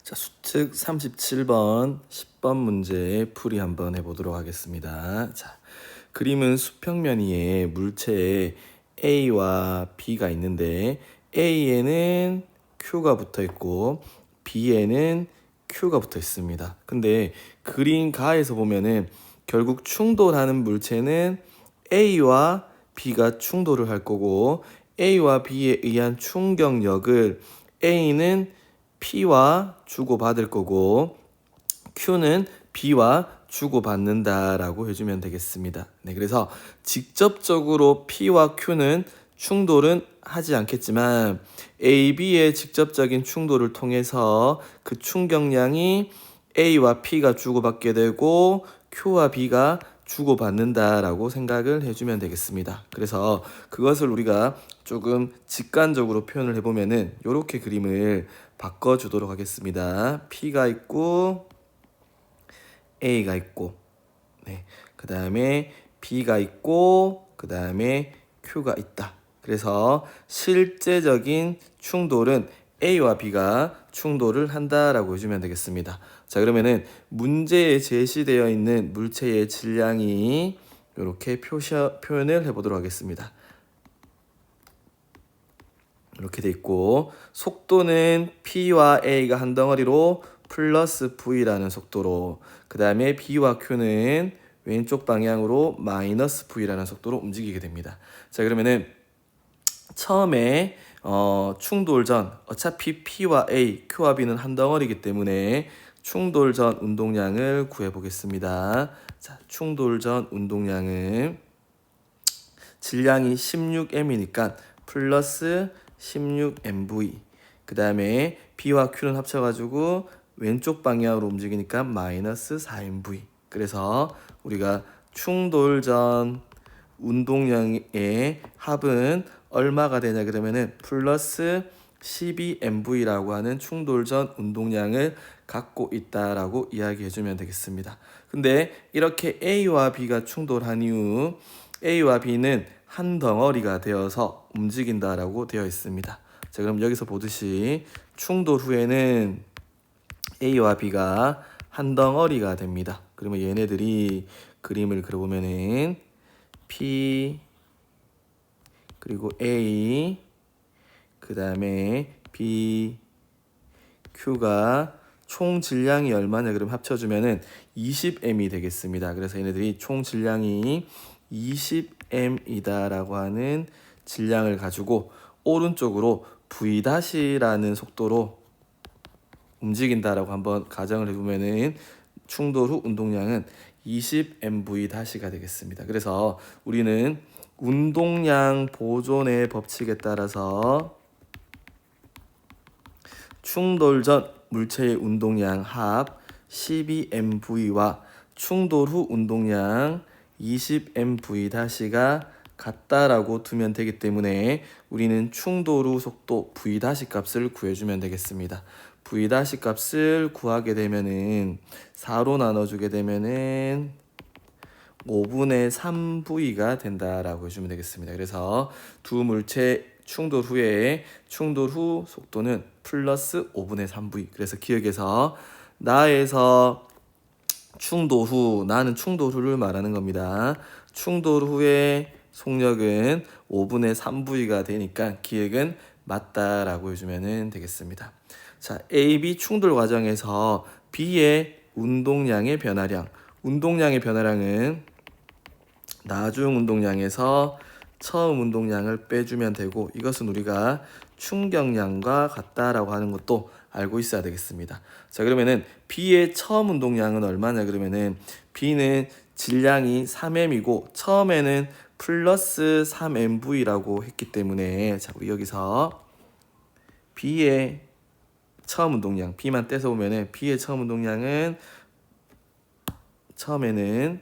자, 수특 37번 10번 문제 풀이 한번 해보도록 하겠습니다. 자, 그림은 수평면 위에 물체에 A와 B가 있는데 A에는 Q가 붙어 있고 B에는 Q가 붙어 있습니다. 근데 그림 가에서 보면은 결국 충돌하는 물체는 A와 B가 충돌을 할 거고 A와 B에 의한 충격력을 A는 P와 주고받을 거고 Q는 B와 주고받는다라고 해주면 되겠습니다. 네, 그래서 직접적으로 P와 Q는 충돌은 하지 않겠지만 A, B의 직접적인 충돌을 통해서 그 충격량이 A와 P가 주고받게 되고 Q와 B가 주고받는다라고 생각을 해주면 되겠습니다. 그래서 그것을 우리가 조금 직관적으로 표현을 해보면은 이렇게 그림을 바꿔주도록 하겠습니다. P가 있고 A가 있고, 네, 그 다음에 B가 있고, 그 다음에 Q가 있다. 그래서 실제적인 충돌은 A와 B가 충돌을 한다라고 해주면 되겠습니다. 자, 그러면은 문제에 제시되어 있는 물체의 질량이 이렇게 표현을 해보도록 하겠습니다. 이렇게 돼 있고 속도는 P와 A가 한 덩어리로 플러스 V라는 속도로, 그 다음에 B와 Q는 왼쪽 방향으로 마이너스 V라는 속도로 움직이게 됩니다. 자, 그러면은 처음에 충돌 전 어차피 P와 A, Q와 B는 한 덩어리이기 때문에 충돌 전 운동량을 구해 보겠습니다. 자, 충돌 전 운동량은 질량이 16m이니까 플러스 16mv, 그 다음에 B와 Q는 합쳐가지고 왼쪽 방향으로 움직이니까 마이너스 4mv. 그래서 우리가 충돌 전 운동량의 합은 얼마가 되냐 그러면은 플러스 12mv라고 하는 충돌 전 운동량을 갖고 있다라고 이야기해주면 되겠습니다. 근데 이렇게 A와 B가 충돌한 이후 A와 B는 한 덩어리가 되어서 움직인다라고 되어 있습니다. 자, 그럼 여기서 보듯이 충돌 후에는 A와 B가 한 덩어리가 됩니다. 그러면 얘네들이 그림을 그려보면은 P 그리고 A 그 다음에 B Q가 총 질량이 얼마냐 그럼 합쳐주면은 20m이 되겠습니다. 그래서 얘네들이 총 질량이 20m이다라고 하는 질량을 가지고 오른쪽으로 V-라는 속도로 움직인다라고 한번 가정을 해보면은 충돌 후 운동량은 20mv-가 되겠습니다. 그래서 우리는 운동량 보존의 법칙에 따라서 충돌 전 물체의 운동량 합 12mv와 충돌 후 운동량 20mv-가 같다라고 두면 되기 때문에 우리는 충돌 후 속도 v- 값을 구해주면 되겠습니다. v- 값을 구하게 되면은 4로 나눠주게 되면은 5분의 3v가 된다라고 해주면 되겠습니다. 그래서 두 물체 충돌 후 속도는 플러스 5분의 3v. 그래서 기억에서 나에서 충돌 후, 나는 충돌 후를 말하는 겁니다. 충돌 후에 속력은 5분의 3v가 되니까 기억은 맞다라고 해주면 되겠습니다. 자, AB 충돌 과정에서 B의 운동량의 변화량은 나중 운동량에서 처음 운동량을 빼주면 되고, 이것은 우리가 충격량과 같다라고 하는 것도 알고 있어야 되겠습니다. 자, 그러면은 B의 처음 운동량은 얼마냐 그러면은 B는 질량이 3m이고 처음에는 플러스 3mv라고 했기 때문에, 자, 우리 여기서 B의 처음 운동량 B만 떼서 보면은 B의 처음 운동량은 처음에는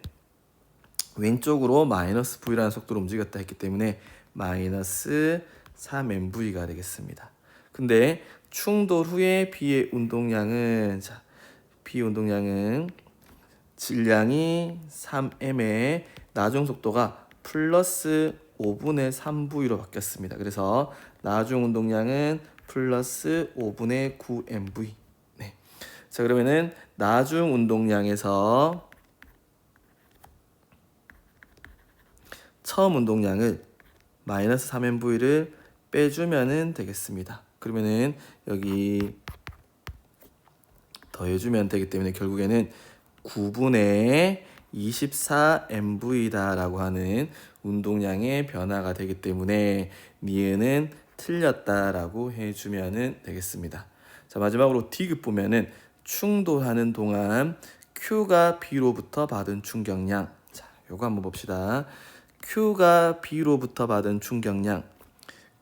왼쪽으로 마이너스 V라는 속도로 움직였다 했기 때문에 마이너스 3mv가 되겠습니다. 근데 충돌 후에 B의 운동량은, 자, B 운동량은 질량이 3m에 나중 속도가 플러스 5분의 3v로 바뀌었습니다. 그래서 나중 운동량은 플러스 5분의 9mv. 네. 자, 그러면은 나중 운동량에서 처음 운동량을 마이너스 3nv를 빼주면은 되겠습니다. 그러면은 여기 더해주면 되기 때문에 결국에는 9분의 24mv다라고 하는 운동량의 변화가 되기 때문에 니은은 틀렸다라고 해주면 되겠습니다. 자, 마지막으로 D급 보면은 충돌하는 동안 Q가 B로부터 받은 충격량. 자, 요거 한번 봅시다. Q가 B로부터 받은 충격량.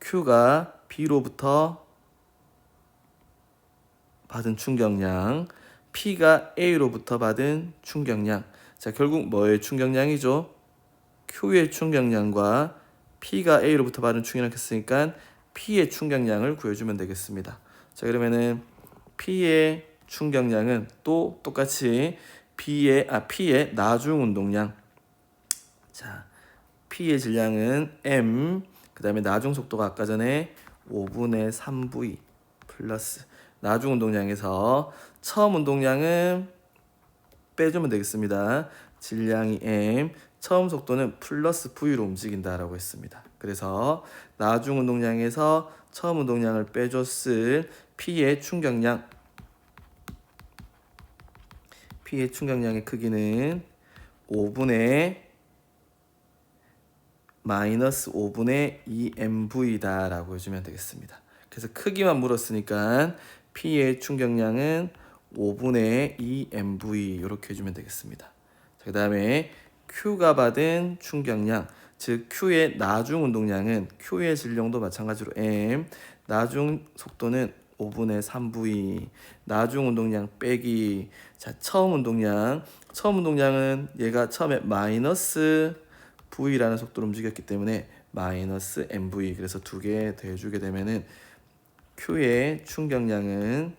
Q가 B로부터 받은 충격량, P가 A로부터 받은 충격량. 자, 결국 뭐의 충격량이죠? Q의 충격량과 P가 A로부터 받은 충격량 했으니까 P의 충격량을 구해주면 되겠습니다. 자, 그러면은 P의 충격량은 또 똑같이 P의 나중 운동량. 자, P의 질량은 M, 그 다음에 나중 속도가 아까 전에 5분의 3V 플러스 나중 운동량에서 처음 운동량은 빼주면 되겠습니다. 질량이 M, 처음 속도는 플러스 V로 움직인다라고 했습니다. 그래서 나중 운동량에서 처음 운동량을 빼줬을 P의 충격량의 크기는 5분의 마이너스 5분의 2mv다라고 해주면 되겠습니다. 그래서 크기만 물었으니까 P의 충격량은 5분의 2mv 이렇게 해주면 되겠습니다. 그 다음에 Q가 받은 충격량, 즉 Q의 나중 운동량은 Q의 질량도 마찬가지로 m, 나중 속도는 5분의 3v, 나중 운동량 빼기. 자, 처음 운동량은 얘가 처음에 마이너스 v라는 속도로 움직였기 때문에 마이너스 mv. 그래서 두 개 더해주게 되면은 Q의 충격량은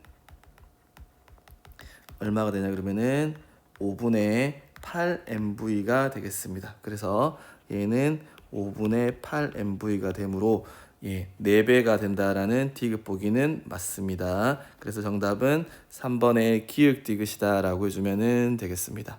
얼마가 되냐 그러면은 5분의 8mv가 되겠습니다. 그래서 얘는 5분의 8mv가 되므로 4배가 된다라는 D급 보기는 맞습니다. 그래서 정답은 3번의 기역 디귿이다 라고 해주면 되겠습니다.